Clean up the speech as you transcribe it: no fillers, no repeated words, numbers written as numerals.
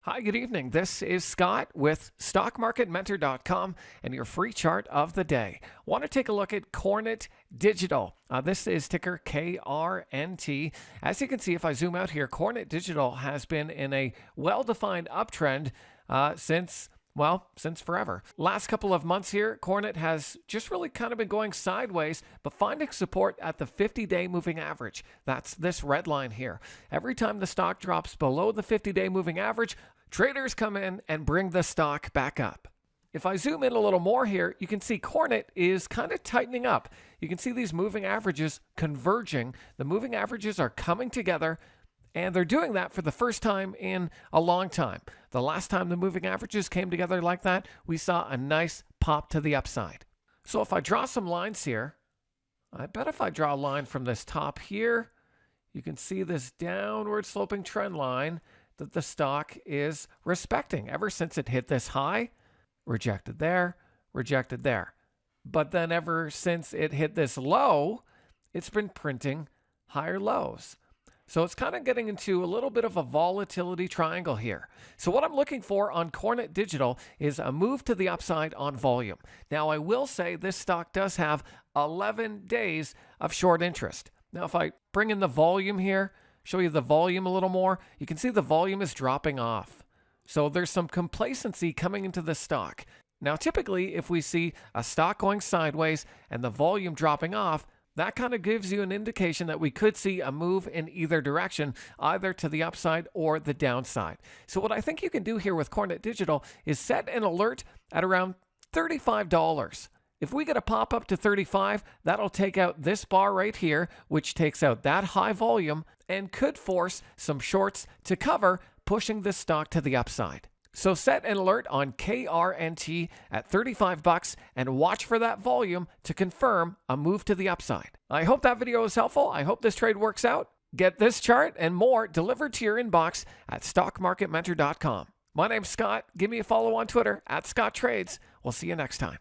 Hi, good evening. This is Scott with StockMarketMentor.com and your free chart of the day. Want to take a look at KRNT Digital. This is ticker KRNT. As you can see, if I zoom out here, KRNT Digital has been in a well-defined uptrend since forever. Last couple of months here, KRNT has just really kind of been going sideways, but finding support at the 50-day moving average. That's this red line here. Every time the stock drops below the 50-day moving average, traders come in and bring the stock back up. If I zoom in a little more here, you can see KRNT is kind of tightening up. You can see these moving averages converging. The moving averages are coming together, and they're doing that for the first time in a long time. The last time the moving averages came together like that, we saw a nice pop to the upside. So if I draw some lines here, I bet if I draw a line from this top here, you can see this downward sloping trend line that the stock is respecting ever since it hit this high, rejected there, rejected there. But then ever since it hit this low, it's been printing higher lows. So it's kind of getting into a little bit of a volatility triangle here. So what I'm looking for on KRNT Digital is a move to the upside on volume. Now, I will say this stock does have 11 days of short interest. Now, if I bring in the volume here, show you the volume a little more, you can see the volume is dropping off. So there's some complacency coming into the stock. Now, typically, if we see a stock going sideways and the volume dropping off, that kind of gives you an indication that we could see a move in either direction, either to the upside or the downside. So what I think you can do here with KRNT Digital is set an alert at around $35. If we get a pop up to 35, that'll take out this bar right here, which takes out that high volume and could force some shorts to cover, pushing this stock to the upside. So set an alert on KRNT at $35 and watch for that volume to confirm a move to the upside. I hope that video was helpful. I hope this trade works out. Get this chart and more delivered to your inbox at StockMarketMentor.com. My name's Scott. Give me a follow on Twitter at ScottTrades. We'll see you next time.